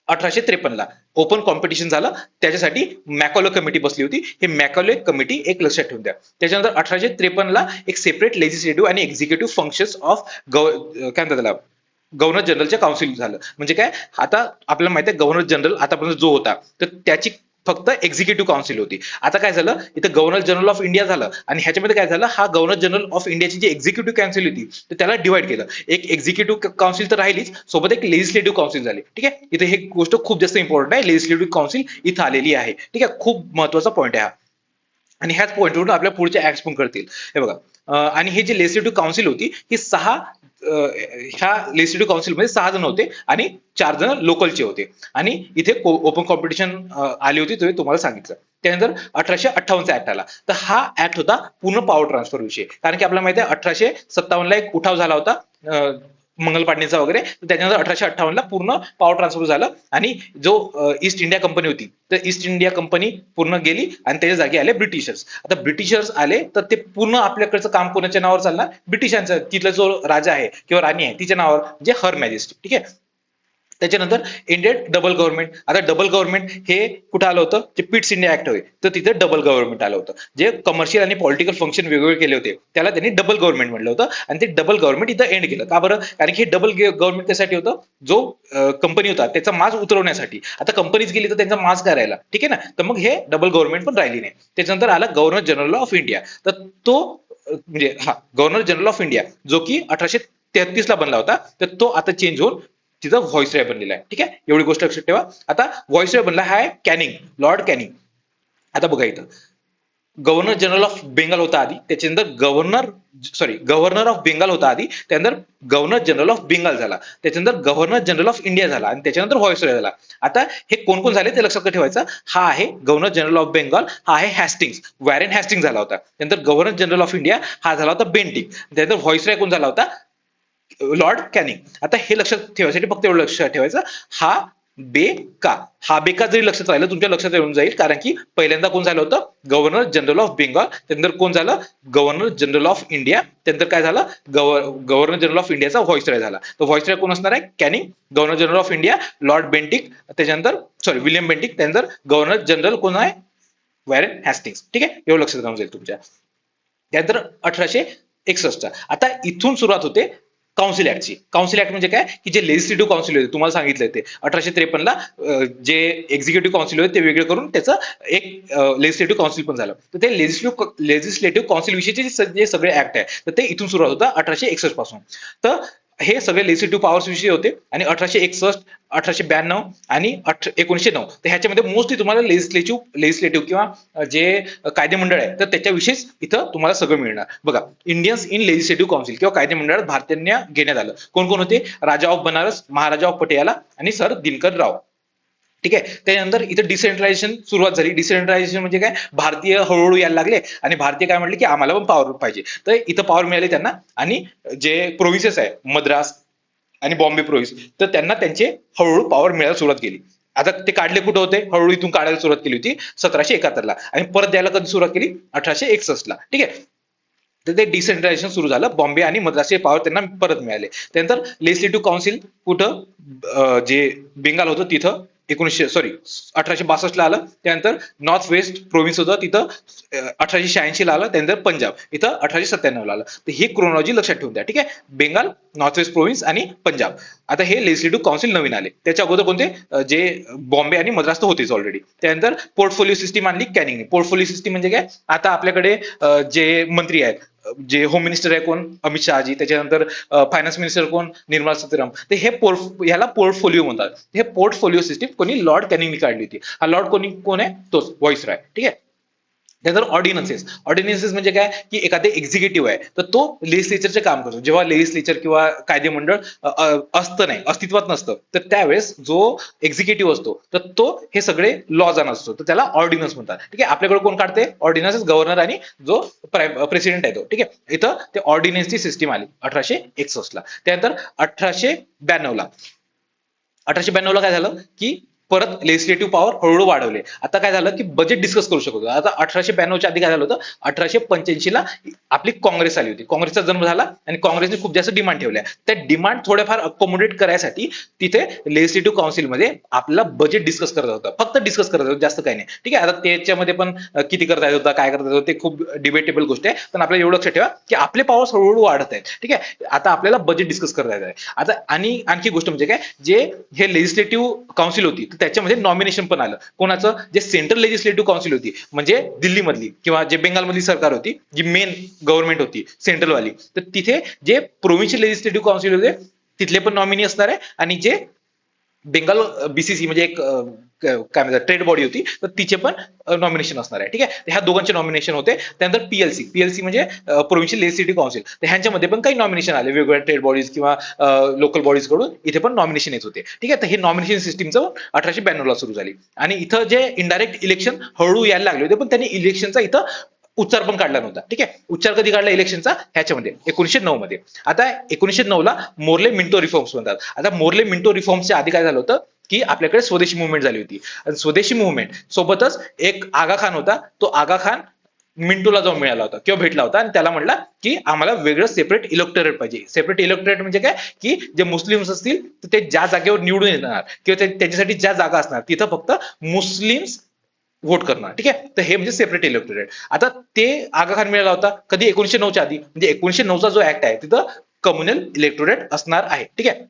1853 ला ओपन कॉम्पिटिशन झालं, त्याच्यासाठी मॅकॉले कमिटी बसली होती. हे मॅकॉले कमिटी एक लक्षात ठेवून द्या. त्याच्यानंतर 1853 ला एक सेपरेट लेजिस्लेटिव्ह आणि एक्झिक्युटिव्ह फंक्शन्स ऑफ काय म्हणतात त्याला, गव्हर्नर जनरलच्या काउन्सिल झालं. म्हणजे काय, आता आपल्याला माहिती आहे गव्हर्नर जनरल आतापर्यंत जो होता तर त्याची फक्त एक्झिक्युटिव्ह काउन्सिल होती. आता काय झालं, इथं गव्हर्नर जनरल ऑफ इंडिया झालं आणि ह्याच्यामध्ये काय झालं, हा गव्हर्नर जनरल ऑफ इंडियाची जी एक्झिक्युटिव्ह काउन्सिल होती तर त्याला डिवाइड केलं. एक एक्झिक्युटिव्ह काउन्सिल तर राहिलीच, सोबत एक लेजिस्लेटिव्ह काउन्सिल झाली. ठीक आहे, इथे ही गोष्ट खूप जास्त इम्पॉर्टंट आहे, लेजिस्लेटिव्ह काउन्सिल इथं आलेली आहे. ठीक आहे, खूप महत्वाचा पॉईंट आहे हा, आणि ह्याच पॉईंटवरून आपल्या पुढच्या ऍक्ट पण करतील. हे बघा, आणि हे जे लेजिस्लेटिव्ह काउन्सिल होती ही ह्या लेजिस्लेटिव्ह काउन्सिलमध्ये 6 जण होते आणि 4 जण लोकलचे होते. आणि इथे ओपन कॉम्पिटिशन आली होती, ते तुम्हाला सांगितलं. त्यानंतर 1858चा ऍक्ट आला. तर हा ऍक्ट होता पूर्ण पॉवर ट्रान्सफर विषयी, कारण की आपल्याला माहिती आहे 1857 ला एक उठाव झाला होता मंगल पाटणीचा वगैरे, तर त्याच्यानंतर 1858 ला पूर्ण पॉवर ट्रान्सफर झालं. आणि जो ईस्ट इंडिया कंपनी होती तर ईस्ट इंडिया कंपनी पूर्ण गेली आणि त्याच्या जागी आले ब्रिटिशर्स. आता ब्रिटिशर्स आले तर ते पूर्ण आपल्याकडचं काम कोणाच्या नावावर चालणार, ब्रिटिशांचं. तिथला जो राजा आहे किंवा राणी आहे तिच्या नावावर, म्हणजे हर मॅजेस्टी. ठीक आहे, त्याच्यानंतर इंडियन डबल गव्हर्नमेंट. आता डबल गव्हर्नमेंट हे कुठं आलं होतं, जे पिट्स इंडिया ऍक्ट होते तर तिथे डबल गव्हर्नमेंट आलं होतं. जे कमर्शियल आणि पॉलिटिकल फंक्शन वेगवेगळे केले होते त्याला त्यांनी डबल गव्हर्नमेंट म्हटलं होतं, आणि ते डबल गव्हर्नमेंट इथं एंड केलं. का बरं, कारण की हे डबल गव्हर्नमेंट त्यासाठी होतं, जो कंपनी होता त्याचा माज उतरवण्यासाठी. आता कंपनीच गेली तर त्यांचा माज काय राहिला, ठीक आहे ना, तर मग हे डबल गव्हर्नमेंट पण राहिली नाही. त्याच्यानंतर आला गव्हर्नर जनरल ऑफ इंडिया. तर तो म्हणजे गव्हर्नर जनरल ऑफ इंडिया जो की 1833 ला बनला होता, तर तो आता चेंज होऊन तिथं व्हॉइसरॉय बनलेला आहे. ठीक आहे, एवढी गोष्ट लक्षात ठेवा. आता व्हॉइसरॉय बनला हा आहे कॅनिंग, लॉर्ड कॅनिंग. आता बघा इथं गव्हर्नर जनरल ऑफ बेंगाल होता आधी, त्याच्यानंतर गव्हर्नर ऑफ बेंगाल होता आधी, त्यानंतर गव्हर्नर जनरल ऑफ बेंगाल झाला, त्याच्यानंतर गव्हर्नर जनरल ऑफ इंडिया झाला आणि त्याच्यानंतर व्हॉइसरॉय झाला. आता हे कोण कोण झाले ते लक्षात ठेवायचं. हा आहे गव्हर्नर जनरल ऑफ बेंगाल, हा आहे हॅस्टिंग्स, वॅरेन हॅस्टिंग झाला होता. त्यानंतर गव्हर्नर जनरल ऑफ इंडिया हा झाला होता बेंटिक. त्यानंतर व्हॉइसरॉय कोण झाला होता, लॉर्ड कॅनिंग. आता हे लक्षात ठेवायसाठी फक्त एवढं लक्षात ठेवायचं, हा बेका. हा बेका जरी लक्षात राहिलं तुमच्या लक्षात येऊन जाईल, कारण की पहिल्यांदा कोण झालं होतं, गव्हर्नर जनरल ऑफ बेंगाल, त्यानंतर कोण झालं, गव्हर्नर जनरल ऑफ इंडिया, त्यानंतर काय झालं, गव्हर्नर जनरल ऑफ इंडियाचा व्हॉइसरॉय झाला. तर व्हॉइसरॉय कोण असणार आहे, Canning. Governor general of India Lord Bentinck, त्याच्यानंतर विलियम बेंटिक, त्यानंतर गव्हर्नर जनरल कोण आहे, वॅरेन हॅस्टिंग्स. ठीक आहे, एवढं लक्षात राहून जाईल तुमच्या. त्यानंतर 61. आता इथून सुरुवात होते काउन्सिल ऍक्टची. काउन्सिल ऍक्ट म्हणजे काय, की जे लेजिस्लेटिव्ह काउन्सिल होते, तुम्हाला सांगितलं ते 1853 ला जे एक्झिक्युटिव्ह काउन्सिल होते ते वेगळे करून त्याचं एक लेजिस्लेटिव्ह काउन्सिल पण झालं. तर ते लेजिस्लेटिव्ह काउन्सिल विषयीचे जे सगळे ऍक्ट आहे तर ते इथून सुरुवात होतं 1861 पासून. तर हे सगळे लेजिस्लेटिव्ह पॉवर्स विषयी होते आणि 1861, 1892 आणि 1909. तर ह्याच्यामध्ये मोस्टली तुम्हाला लेजिस्लेटिव्ह किंवा जे कायदेमंडळ आहे तर त्याच्याविषयीच इथं तुम्हाला सगळं मिळणार. बघा, इंडियन्स इन लेजिस्लेटिव्ह काउन्सिल किंवा कायदेमंडळात भारतीयांना घेण्यात आलं. कोण कोण होते? राजा ऑफ बनारस, महाराजा ऑफ पटियाला आणि सर दिनकर राव. ठीक आहे. त्यानंतर इथं डिसेंट्रलायझेशन सुरुवात झाली. डिसेंट्रलायझेशन म्हणजे काय, भारतीय हळूहळू यायला लागले आणि भारतीय काय म्हटले की आम्हाला पण पॉवर पाहिजे. तर इथं पॉवर मिळाली त्यांना आणि जे प्रोव्हिन्सेस आहे मद्रास आणि बॉम्बे प्रोव्हिन्स तर त्यांना त्यांचे हळूहळू पॉवर मिळायला सुरुवात केली. आता ते काढले कुठे होते? हळूहळू इथून काढायला सुरुवात केली होती 1771 ला आणि परत द्यायला कधी सुरुवात केली? 1861 ला. ठीक आहे. तर ते डिसेंट्रलायझेशन सुरू झालं. बॉम्बे आणि मद्रासचे पॉवर त्यांना परत मिळाले. त्यानंतर लेजिस्लेटिव्ह काउन्सिल कुठं जे बेंगाल होतं तिथं 1862 ला आलं. त्यानंतर नॉर्थ वेस्ट प्रोव्हिन्स होतं तिथं 1886 ला आलं. त्यानंतर पंजाब इथं 1897 ला आलं. तर ही क्रोनॉलॉजी लक्षात ठेवून द्या. ठीक आहे. बेंगाल, नॉर्थ वेस्ट प्रोव्हिन्स आणि पंजाब. आता हे लेजिस्लेटिव्ह काउन्सिल नवीन आले. त्याच्या अगोदर कोणते? जे बॉम्बे आणि मद्रास तर होतेच ऑलरेडी. त्यानंतर पोर्टफोलिओ सिस्टीम आणली कॅनिंगने. पोर्टफोलिओ सिस्टीम म्हणजे काय, आता आपल्याकडे जे मंत्री आहेत, जे होम मिनिस्टर आहे कोण? अमित शहाजी. त्याच्यानंतर फायनान्स मिनिस्टर कोण? निर्मला सीतारामन. तर हे ह्याला पोर्टफोलिओ म्हणतात. हे पोर्टफोलिओ सिस्टीम कोणी? लॉर्ड कॅनिंगनी काढली होती. हा लॉर्ड कोण आहे? तोच व्हॉइसरॉय. ठीक आहे. त्यानंतर ऑर्डिनन्सेस. ऑर्डिनन्सेस म्हणजे काय, की एखादे एक्झिक्युटिव्ह आहे तर तो लेजिस्लेचरचे काम करतो. जेव्हा लेजिस्लेचर किंवा कायदेमंडळ असतं नाही, अस्तित्वात नसतं, तर त्यावेळेस जो एक्झिक्युटिव्ह असतो तर तो हे सगळे लॉज आणत असतो. तर त्याला ऑर्डिनन्स म्हणतात. ठीक आहे. आपल्याकडे कोण काढते ऑर्डिनन्सेस? गव्हर्नर आणि जो प्रेसिडेंट आहे तो. ठीक आहे. इथं ते ऑर्डिनन्सची सिस्टीम आली 1861 ला. त्यानंतर 1892 ला काय झालं, की परत लेजिस्लेटिव्ह पॉवर हळूहळू वाढवले. आता काय झालं, की बजेट डिस्कस करू शकतो. आता 1892च्या आधी काय झालं होतं? 1885 ला आपली काँग्रेस आली होती. काँग्रेसचा जन्म झाला आणि काँग्रेसने खूप जास्त डिमांड ठेवल्या. त्या डिमांड थोड्याफार अकोमोडेट करायसाठी तिथे लेजिस्लेटिव्ह काउन्सिलमध्ये आपला बजेट डिस्कस करत होता. फक्त डिस्कस करत होतं, जास्त काही नाही. ठीक आहे. आता त्याच्यामध्ये पण किती करता येत होता, काय करता येत होतं ते खूप डिबेटेबल गोष्ट आहे. पण आपल्याला एवढं लक्षात ठेवा की आपले पॉवर्स हळूहळू वाढत आहेत. ठीक आहे. आता आपल्याला बजेट डिस्कस करता येत आहे. आता आणि आणखी गोष्ट म्हणजे काय, जे हे लेजिस्लेटिव्ह काउन्सिल होती त्याच्यामध्ये नॉमिनेशन पण आलं. कोणाचं? जे सेंट्रल लेजिस्लेटिव्ह काउन्सिल होती म्हणजे दिल्लीमधली किंवा जे बेंगालमधली सरकार होती, जी मेन गव्हर्नमेंट होती सेंट्रलवाली, तर तिथे जे प्रोव्हिन्शियल लेजिस्लेटिव्ह काउन्सिल होते तिथले पण नॉमिनी असणार आहे आणि जे बेंगाल बीसीसी म्हणजे एक काय म्हणतात ट्रेड बॉडी होती तर तिचे पण नॉमिनेशन असणार आहे. ठीक आहे. ह्या दोघांचे नॉमिनेशन होते. त्यानंतर पीएलसी म्हणजे प्रोव्हिन्शियल लेजिस्लेटिव्ह काउन्सिल, तर ह्यांच्यामध्ये पण काही नॉमिनेशन आले वेगवेगळ्या ट्रेड बॉडीज किंवा लोकल बॉडीज कडून इथे पण नॉमिनेशन येत होते. ठीक आहे. तर हे नॉमिनेशन सिस्टीमचं 1892 ला सुरू झाली आणि इथं जे इनडायरेक्ट इलेक्शन हळूहळू यायला लागले होते पण त्यांनी इलेक्शनचा इथं उच्चार पण काढला नव्हता. ठीक आहे. उच्चार कधी काढला इलेक्शनचा? ह्याच्यामध्ये 1909 मध्ये. आता 1909 ला मोर्ले मिंटो रिफॉर्म्स म्हणतात. आता मोर्ले मिंटो रिफॉर्म्सच्या आधी काय झालं होतं, की आपल्याकडे स्वदेशी मुवमेंट झाली होती आणि स्वदेशी मुवमेंट सोबतच एक आगा खान होता. तो आगा खान मिंटोला जाऊन मिळाला होता किंवा भेटला होता आणि त्याला म्हटला की आम्हाला वेगळं सेपरेट इलेक्टोरेट पाहिजे. सेपरेट इलेक्टोरेट म्हणजे काय, की जे मुस्लिम्स असतील तर ते ज्या जागेवर निवडून येणार किंवा त्यांच्यासाठी ज्या जागा असणार तिथं फक्त मुस्लिम्स व्होट करणार. ठीक आहे. तर हे म्हणजे सेपरेट इलेक्टोरेट. आता ते आगा खान मिळाला होता कधी? 1909च्या आधी. म्हणजे 1909चा जो ऍक्ट आहे तिथं कम्युनल इलेक्टोरेट असणार आहे. ठीक आहे.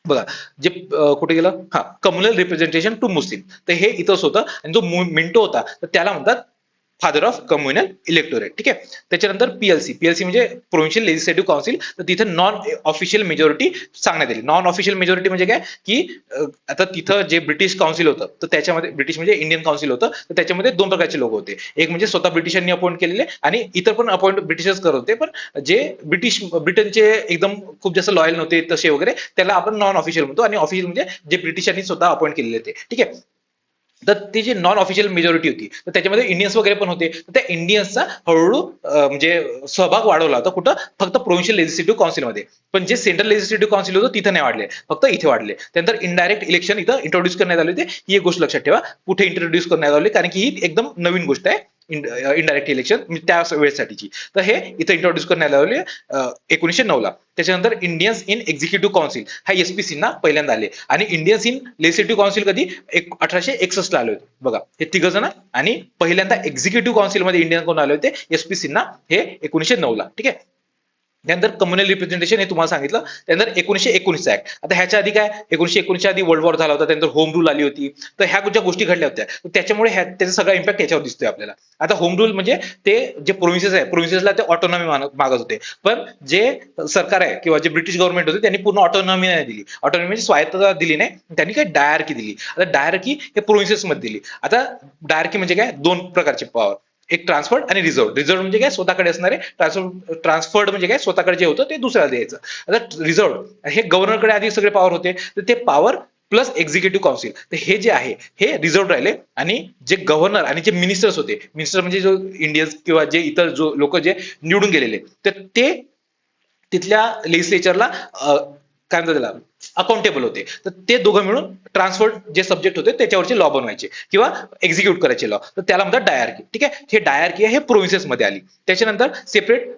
बघा, जे कुठे गेलं, हा कम्युनल रिप्रेझेंटेशन टू मुस्लिम, तर हे इथंच होतं आणि जो मिंटो होता तर त्याला म्हणतात फादर ऑफ कम्युनल इलेक्टोरेट. ठीक आहे. त्याच्यानंतर पीएलसी म्हणजे प्रोव्हिन्शियल लेजिस्लेटिव्ह काउन्सिल, तर तिथे नॉन ऑफिशियल मेजॉरिटी सांगण्यात आली. नॉन ऑफिशियल मेजॉरिटी म्हणजे काय, की आता तिथं जे ब्रिटिश काउन्सिल होतं तर त्याच्यामध्ये ब्रिटिश म्हणजे इंडियन काउन्सिल होतं तर त्याच्यामध्ये दोन प्रकारचे लोक होते. एक म्हणजे स्वतः ब्रिटिशांनी अपॉइंट केलेले आणि इतर पण अपॉइंट ब्रिटिशच करत होते, पण जे ब्रिटनचे एकदम खूप जास्त लॉयल नव्हते तसे वगैरे त्याला आपण नॉन ऑफिशियल म्हणतो आणि ऑफिशियल म्हणजे जे ब्रिटिशांनी स्वतः अपॉइंट केलेले होते. ठीक आहे. तर ती जी नॉन ऑफिशियल मेजॉरिटी होती तर त्याच्यामध्ये इंडियन्स वगैरे पण होते. तर त्या इंडियन्सचा हळूहळू म्हणजे सहभाग वाढवला होता. कुठं? फक्त प्रोव्हिन्शियल लेजिस्लेटिव्ह काउन्सिलमध्ये. पण जे सेंट्रल लेजिस्लेटिव्ह काउन्सिल होतं तिथं नाही वाढले, फक्त इथे वाढले. त्यानंतर इनडायरेक्ट इलेक्शन इथं इंट्रोड्यूस करण्यात आले होते. ही एक गोष्ट लक्षात ठेवा, कुठे इंट्रोड्यूस करण्यात आले, कारण की ही एकदम नवीन गोष्ट आहे इनडायरेक्ट इलेक्शन त्या वेळेसाठीची. तर हे इथं इंट्रोड्यूस करण्यात आले 1909 ला. त्याच्यानंतर इंडियन्स इन एक्झिक्युटिव्ह काउन्सिल हा एसपीसी ना पहिल्यांदा आले आणि इंडियन्स इन लेजिस्लेटिव्ह काउन्सिल कधी? 1861 ला आले होते. बघा, हे तिघ जण आणि पहिल्यांदा एक्झिक्युटिव्ह काउन्सिल मध्ये इंडियन कोण आले होते? एसपीसी ना हे 1909 ला. ठीक आहे. त्यानंतर कम्युनल रिप्रेझेंटेशन हे तुम्हाला सांगितलं. त्यानंतर 1919चा ऍक्ट. आता ह्याच्या आधी काय, 1919च्या आधी वर्ल्ड वॉर झाला होता, त्यानंतर होम रूल आली होती. तर ह्या ज्या गोष्टी घडल्या होत्या त्याच्यामुळे त्याचा सगळा इम्पॅक्ट याच्यावर दिसतोय आपल्याला. आता होम रूल म्हणजे ते जे प्रोव्हिन्सेस आहे, प्रोव्हिन्सेसला ते ऑटोनॉमी मागत होते, पण जे सरकार आहे किंवा जे ब्रिटिश गव्हर्नमेंट होते त्यांनी पूर्ण ऑटोनॉमी नाही दिली. ऑटोनॉमी म्हणजे स्वायत्तता दिली नाही, त्यांनी काय डायरकी दिली. आता डायरकी हे प्रोव्हिन्सेस मध्ये दिली. आता डायरकी म्हणजे काय, दोन प्रकारचे पॉवर, एक ट्रान्सफर्ड आणि रिझर्व. रिझर्व म्हणजे काय, स्वतःकडे असणारे. ट्रान्सफर्ड म्हणजे काय, स्वतःकडे जे होतं ते दुसऱ्याला द्यायचं. आता रिझर्व हे गव्हर्नरकडे आधी सगळे पॉवर होते, तर ते पॉवर प्लस एक्झिक्युटिव्ह काउन्सिल, तर हे जे आहे हे रिझर्व राहिले. आणि जे गव्हर्नर आणि जे मिनिस्टर्स होते, मिनिस्टर म्हणजे जो इंडियन्स किंवा जे इतर जो लोक जे निवडून गेलेले, तर ते तिथल्या लेजिस्लेचरला काय म्हणतात त्याला, अकाउंटेबल होते. तर ते दोघं मिळून ट्रान्सफर्ड जे सब्जेक्ट होते त्याच्यावरचे लॉ बनवायचे किंवा एक्झिक्यूट करायचे लॉ, तर त्याला म्हणतात डायआरकी. ठीक आहे, हे डायआरकी हे प्रोव्हिन्सेस मध्ये आली. त्याच्यानंतर सेपरेट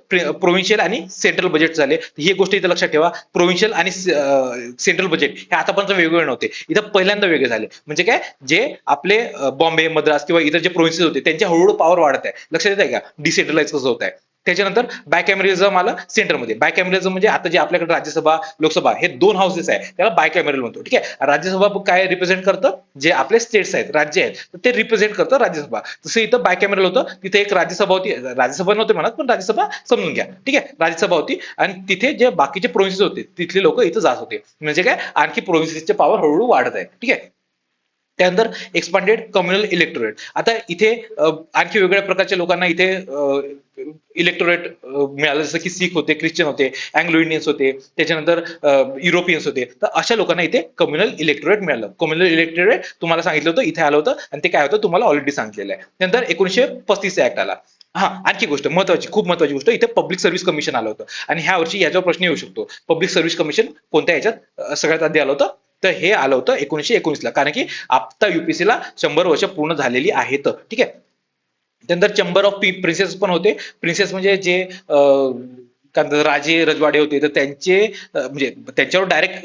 प्रोव्हिन्शियल आणि सेंट्रल बजेट झाले. ही गोष्ट इथं लक्षात ठेवा, प्रोव्हिन्शियल आणि सेंट्रल बजेट हे आतापर्यंत वेगवेगळे नव्हते, इथं पहिल्यांदा वेगळे झाले. म्हणजे काय, जे आपले बॉम्बे, मद्रास किंवा इतर जे प्रोव्हिन्सेस होते त्यांच्या हळूहळू पॉवर वाढत आहे. लक्षात येत आहे का, डिसेंट्रलाइज कसं होत आहे. त्याच्यानंतर बायकॅमेरलिझम आलं सेंटरमध्ये. बायकॅमेरलिझम म्हणजे आता जे आपल्याकडे राज्यसभा, लोकसभा हे दोन हाऊसेस आहे, त्याला बायकॅमेरल म्हणतो. ठीक आहे, राज्यसभा काय रिप्रेझेंट करतं, जे आपले स्टेट्स आहेत, राज्य आहेत, तर ते रिप्रेझेंट करतं राज्यसभा. तसं इथं बायकॅमेरल होतं, तिथे एक राज्यसभा होती, राज्यसभा नव्हते म्हणत पण राज्यसभा समजून घ्या. ठीक आहे, राज्यसभा होती आणि तिथे जे बाकीचे प्रोव्हिन्सेस होते तिथले लोक इथं जात होते. म्हणजे काय, आणखी प्रोव्हिन्सेसचे पॉवर हळूहळू वाढत आहे. ठीक आहे. त्यानंतर एक्सपांडेड कम्युनल इलेक्टोरेट. आता इथे आणखी वेगवेगळ्या प्रकारच्या लोकांना इथे इलेक्टोरेट मिळालं, जसं की सिख होते, ख्रिश्चन होते, अँग्लो इंडियन्स होते, त्याच्यानंतर युरोपियन्स होते. तर अशा लोकांना इथे कम्युनल इलेक्टोरेट मिळालं. कम्युनल इलेक्टोरेट तुम्हाला सांगितलं होतं, इथे आलं होतं आणि ते काय होतं तुम्हाला ऑलरेडी सांगितलेलं आहे. त्यानंतर 1935चा ऍक्ट आला. हा, आणखी गोष्ट महत्वाची, खूप महत्वाची गोष्ट, इथे पब्लिक सर्व्हिस कमिशन आलं होतं. आणि ह्या वर्षी याच्यावर प्रश्न येऊ शकतो, पब्लिक सर्व्हिस कमिशन कोणत्या ह्याच्यात सगळ्यात आधी आलं होतं, तर हे आलं होतं 1919ला. कारण की आता युपीसीला 100 वर्ष पूर्ण झालेली आहेत. ठीक आहे. त्यानंतर चेंबर ऑफ प्रिन्सेस पण होते. प्रिन्सेस म्हणजे जे काय म्हणतात, राजे रजवाडे होते, तर त्यांचे म्हणजे त्यांच्यावर डायरेक्ट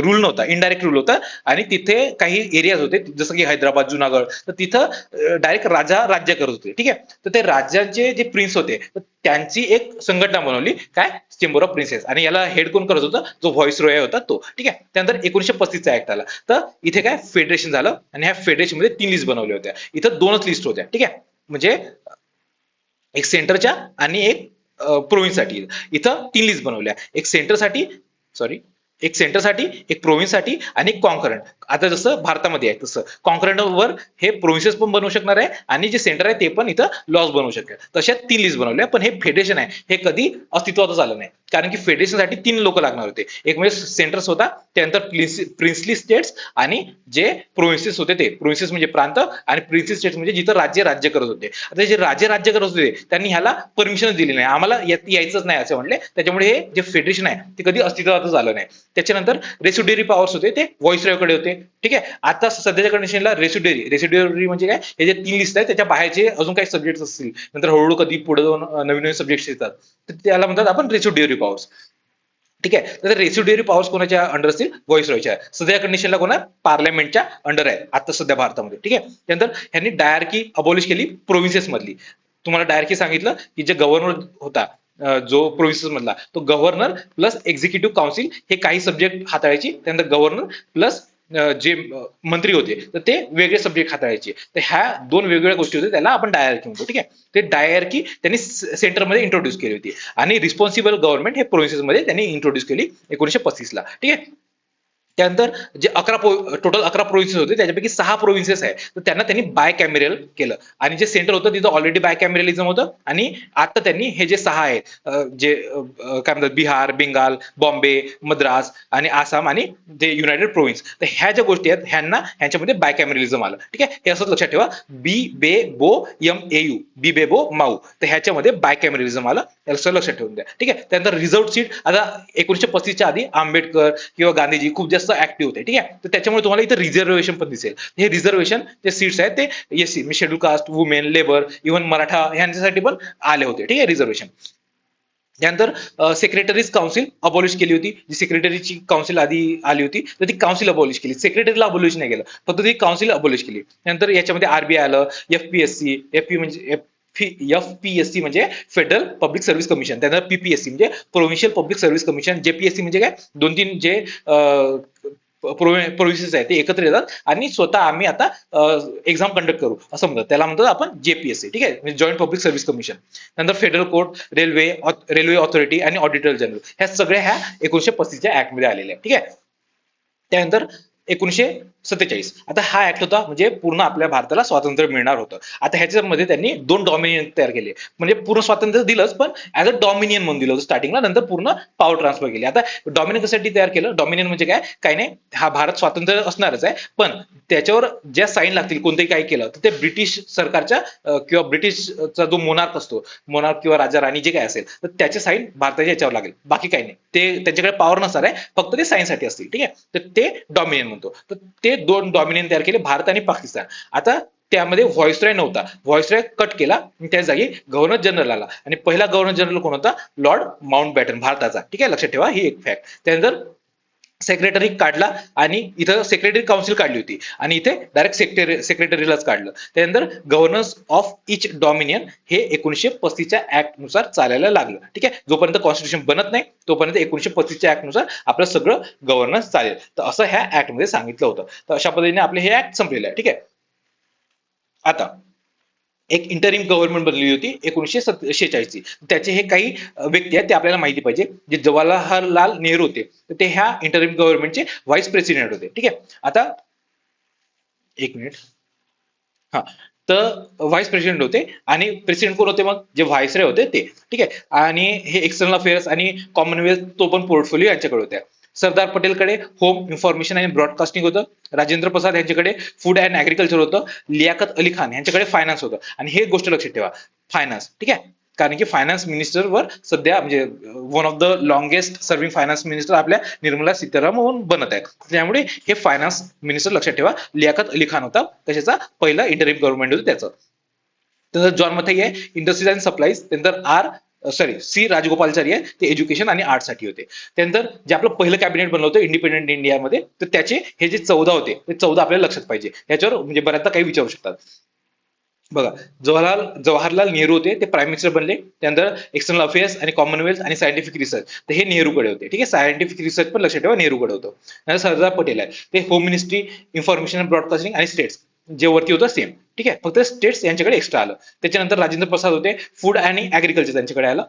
रूल नव्हता, इनडायरेक्ट रूल होता. आणि तिथे काही एरियाज होते, जसं की हैदराबाद, जुनागड, तर तिथं डायरेक्ट राजा राज्य करत होते. ठीक आहे, तर ते राज्याचे जे प्रिन्स होते तर त्यांची एक संघटना बनवली, काय, चेंबर ऑफ प्रिन्सेस. आणि याला हेड कोण करत होता, जो व्हॉइस रॉय होता तो. ठीक आहे. त्यानंतर 1935चा ऍक्ट आला, तर इथे काय फेडरेशन झालं. आणि ह्या फेडरेशन मध्ये 3 लिस्ट बनवल्या होत्या, इथं 2च लिस्ट होत्या. ठीक आहे, म्हणजे एक सेंटरच्या आणि एक प्रोव्हिन्ससाठी. इथं 3 लिस्ट बनवल्या, एक सेंटरसाठी, सॉरी, एक सेंटरसाठी, एक प्रोव्हिन्ससाठी आणि एक कॉन्करंट. आता जसं भारतामध्ये आहे तसं कॉन्करंट वर हे प्रोव्हिन्सेस पण बनवू शकणार आहे आणि जे सेंटर आहे ते पण इथं लॉज बनवू शकतात. तशा 3 लिस्ट बनवल्या. पण हे फेडरेशन आहे हे कधी अस्तित्वातच आलं नाही, कारण की फेडरेशनसाठी 3 लोक लागणार होते. एक म्हणजे सेंटर्स होता, त्यानंतर प्रिन्सली स्टेट्स आणि जे प्रोव्हिन्सेस होते ते. प्रोव्हिन्सेस म्हणजे प्रांत आणि प्रिन्सली स्टेट्स म्हणजे जिथं राज्य करत होते. आता जे राज्य करत होते त्यांनी ह्याला परमिशन दिली नाही, आम्हाला यायचंच नाही असे म्हणले. त्याच्यामुळे हे जे फेडरेशन आहे ते कधी अस्तित्वातच आलं नाही. त्याच्यानंतर रेसिड्युअरी पॉवर्स होते, ते व्हॉइसरॉयकडे होते. ठीक आहे. आता सध्याच्या कंडिशनला रेसिड्युअरी म्हणजे काय, हे जे 3 लिस्ट आहेत त्याच्या बाहेरचे अजून काही सब्जेक्ट असतील, नंतर हळूहळू कधी पुढे जाऊन नवीन सब्जेक्ट येतात, तर त्याला म्हणतात आपण रेसिड्युअरी पॉवर्स. ठीक आहे, तर रेसिड्युअरी पॉवर्स कोणाच्या अंडर असतील, व्हॉइसरॉयच्या. सध्या कंडिशनला कोणा, पार्लमेंटच्या अंडर आहे आता सध्या भारतामध्ये. ठीक आहे. त्यानंतर ह्यांनी डायरकी अबॉलिश केली प्रोव्हिन्सेस मधली. तुम्हाला डायरकी सांगितलं की जे गव्हर्नर होता, जो प्रोव्हिन्सेस मधला, तो गव्हर्नर प्लस एक्झिक्युटिव्ह काउन्सिल हे काही सब्जेक्ट हाताळायची. त्यानंतर गव्हर्नर प्लस जे मंत्री होते तर ते वेगळे सब्जेक्ट हाताळायचे. तर ह्या 2 वेगवेगळ्या गोष्टी होत्या, त्याला आपण डायरकी म्हणतो. ठीक आहे, ते डायरकी त्यांनी सेंटरमध्ये इंट्रोड्यूस केली होती. आणि रिस्पॉन्सिबल गव्हर्नमेंट हे प्रोव्हिन्सेस मध्ये त्यांनी इंट्रोड्यूस केली 1935ला. ठीक आहे. त्यानंतर जे टोटल 11 प्रोव्हिन्सेस होते, त्याच्यापैकी 6 प्रोव्हिन्सेस आहे, तर त्यांना त्यांनी बाय कॅमेरल केलं. आणि जे सेंटर होतं तिथं ऑलरेडी बाय कॅमेरलिझम होतं. आणि आता त्यांनी हे जे 6 आहेत, जे काय म्हणतात, बिहार, बेंगाल, बॉम्बे, मद्रास आणि आसाम आणि जे युनायटेड प्रोव्हिन्स, तर ह्या ज्या गोष्टी आहेत ह्यांच्यामध्ये बाय कॅमेरलिझम आलं. ठीक आहे, हे असंच लक्षात ठेवा, BBEBO BBEBO माऊ, तर ह्याच्यामध्ये बाय कॅमेरलिझम आलं, याला लक्षात ठेवून द्या. ठीक आहे. त्यानंतर रिझर्व सीट, आता 1935च्या आधी आंबेडकर किंवा गांधीजी खूप जास्त ऍक्टिव्ह होते. ठीक आहे, तर त्याच्यामुळे तुम्हाला इथे रिझर्वेशन पण दिसेल. हे रिझर्वेशन जे सीट्स आहेत ते SC, schedule caste, women, labour, even Maratha यांच्यासाठी पण आले होते. ठीक आहे, रिझर्वेशन. त्यानंतर सेक्रेटरीज काउन्सिल अबॉलिश केली होती. जी सेक्रेटरीची काउन्सिल आधी आली होती, तर ती काउन्सिल अबॉलिश केली, सेक्रेटरीला अबॉलिश नाही केलं, फक्त ती काउन्सिल अबॉलिश केली. त्यानंतर याच्यामध्ये आरबीआय आलं, FPSC, FP म्हणजे FPSC म्हणजे फेडरल पब्लिक सर्व्हिस कमिशन, त्यानंतर PPSC म्हणजे provincial public service commission, JPSC म्हणजे काय, 2-3 जे प्रोव्हिन्सेस आहेत ते एकत्र येतात आणि स्वतः आम्ही आता एक्झाम कंडक्ट करू असं म्हणतात, त्याला म्हणतो आपण JPSC. ठीक आहे, म्हणजे जॉईंट पब्लिक सर्व्हिस कमिशन. नंतर फेडरल कोर्ट, रेल्वे ऑथॉरिटी आणि ऑडिटर जनरल, ह्या सगळ्या ह्या 1935च्या ऍक्ट मध्ये आलेल्या आहेत. ठीक आहे. त्यानंतर 1947, आता हा ऍक्ट होता म्हणजे पूर्ण आपल्या भारताला स्वातंत्र्य मिळणार होतं. आता ह्याच्यामध्ये त्यांनी 2 डॉमिनियन तयार केले, म्हणजे पूर्ण स्वातंत्र्य दिलंच पण ऍज अ डॉमिनियन म्हणून दिलं होतं स्टार्टिंगला, नंतर पूर्ण पॉवर ट्रान्सफर केली. आता डॉमिनियन कशासाठी तयार केलं, डॉमिनियन म्हणजे काय, काही नाही, हा भारत स्वातंत्र्य असणारच आहे पण त्याच्यावर ज्या साईन लागतील, कोणतेही काही केलं तर ते ब्रिटिश सरकारच्या किंवा ब्रिटिशचा जो मोनार्क असतो, मोनार्क किंवा राजा राणी जे काय असेल तर त्याचे साईन भारताच्या याच्यावर लागेल, बाकी काही नाही, ते त्यांच्याकडे पॉवर नसणार आहे, फक्त ते साईनसाठी असतील. ठीक आहे, तर ते डॉमिनियन म्हणतो. तर ते 2 डॉमिनियन तयार केले, भारत आणि पाकिस्तान. आता त्यामध्ये व्हॉइसरॉय नव्हता, व्हॉइसरॉय कट केला, त्या जागी गव्हर्नर जनरल आला आणि पहिला गव्हर्नर जनरल कोण होता, लॉर्ड माउंटबॅटन, भारताचा. ठीक आहे, लक्षात ठेवा ही एक फॅक्ट. त्यानंतर सेक्रेटरी काढला आणि इथं सेक्रेटरी काउन्सिल काढली होती आणि इथे डायरेक्ट सेक्रेटरीलाच काढलं. त्यानंतर गव्हर्नर्स ऑफ इच डॉमिनियन हे 1935च्या ऍक्ट नुसार चालायला लागलं. ठीक आहे, जोपर्यंत कॉन्स्टिट्यूशन बनत नाही तोपर्यंत 1935च्या ऍक्ट नुसार आपलं सगळं गव्हर्नन्स चालेल. तर असं ह्या ऍक्ट मध्ये सांगितलं होतं. तर अशा पद्धतीने आपले हे ऍक्ट संपलेले आहे. ठीक आहे. आता एक इंटरिम गव्हर्नमेंट बनली होती 1946ची. त्याचे हे काही व्यक्ती आहेत ते आपल्याला माहिती पाहिजे. जे जवाहरलाल नेहरू होते तर ते ह्या इंटरिम गव्हर्नमेंटचे व्हाईस प्रेसिडेंट होते. ठीक आहे. आता एक मिनिट. हा, तर व्हाईस प्रेसिडेंट होते आणि प्रेसिडेंट कोण होते, मग जे व्हाईसरॉय होते ते. ठीक आहे, आणि हे एक्सटर्नल अफेअर्स आणि कॉमनवेल्थ तो पण पोर्टफोलिओ यांच्याकडे होत्या. सरदार पटेलकडे होम, इन्फॉर्मेशन आणि ब्रॉडकास्टिंग होतं. राजेंद्र प्रसाद यांच्याकडे फूड अँड ऍग्रिकल्चर होतं. लियाकत अली खान यांच्याकडे फायनान्स होतं. आणि हे गोष्ट लक्षात ठेवा, फायनान्स. ठीक आहे, कारण की फायनान्स मिनिस्टरवर सध्या म्हणजे one of the longest serving finance minister आपल्या निर्मला सीतारामन बनत आहे, त्यामुळे हे फायनान्स मिनिस्टर लक्षात ठेवा. लियाकत अली खान होता कशाचा, पहिला इंटरिम गव्हर्नमेंट होतं त्याचं. त्यानंतर जॉन मथाई आहे इंडस्ट्रीज अँड सप्लाईज. त्यानंतर सी राजगोपालचारी आहे, ते एज्युकेशन आणि आर्ट साठी होते. त्यानंतर जे आपलं पहिलं कॅबिनेट बनलं होतं इंडिपेंडेंट इंडियामध्ये, तर त्याचे हे जे 14 होते ते 14 आपल्याला लक्षात पाहिजे, याच्यावर म्हणजे बऱ्याचदा काही विचारू शकतात. बघा, जवाहरलाल नेहरू होते, ते प्राईम मिनिस्टर बनले. त्यानंतर एक्सटर्नल अफेअर्स आणि कॉमनवेल्थ आणि सायंटिफिक रिसर्च, तर हे नेहरूकडे होते. ठीक आहे, सायंटिफिक रिसर्च पण लक्षात ठेवा नेहरूकडे होतं. त्यानंतर सरदार पटेल आहे, ते होम मिनिस्ट्री, इन्फॉर्मेशन ब्रॉडकास्टिंग आणि स्टेट्स, जे वरती होतं सेम. ठीक आहे, फक्त स्टेट्स यांच्याकडे एक्स्ट्रा आलं. त्याच्यानंतर राजेंद्र प्रसाद होते, फूड आणि ऍग्रिकल्चर त्यांच्याकडे आलं.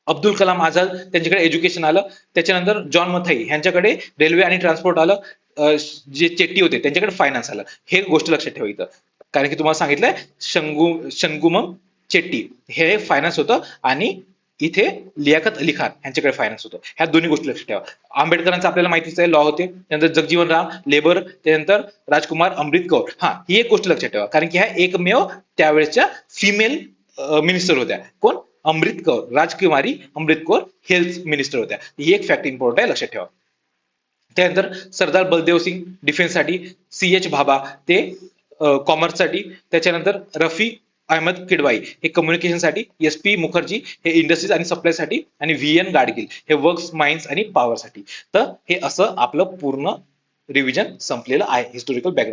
अब्दुल कलाम आझाद त्यांच्याकडे एज्युकेशन आलं. त्याच्यानंतर जॉन मथाई यांच्याकडे रेल्वे आणि ट्रान्सपोर्ट आलं. जे चेट्टी होते त्यांच्याकडे फायनान्स आलं. हे गोष्ट लक्षात ठेवा इथं, कारण की तुम्हाला सांगितलंय शंगुमम चेट्टी हे फायनान्स होतं आणि इथे लियाकत अली खान यांच्याकडे फायनान्स होतं. ह्या दोन्ही गोष्टी लक्षात ठेवा. आंबेडकरांचं आपल्याला माहितीच आहे, लॉ होते. त्यानंतर जगजीवन राम लेबर, त्यानंतर राजकुमार अमृत कौर. हा, ही एक गोष्ट लक्षात ठेवा, कारण की ह्या एकमेव त्यावेळेच्या फिमेल मिनिस्टर होत्या. कोण, अमृत कौर, राजकुमारी अमृत कौर हेल्थ मिनिस्टर होत्या. ही एक फॅक्ट इम्पॉर्टंट आहे, लक्षात ठेवा. त्यानंतर सरदार बलदेव सिंग डिफेन्ससाठी, CH भाभा ते कॉमर्ससाठी, त्याच्यानंतर रफी अहमद किडवाई हे कम्युनिकेशनसाठी, SP मुखर्जी हे इंडस्ट्रीज आणि सप्लायसाठी आणि VN गाडगिल हे वर्क्स, माइन्स आणि पॉवरसाठी. तर हे असं आपलं पूर्ण रिव्हिजन संपलेलं आहे हिस्टॉरिकल बॅकग्राऊंड.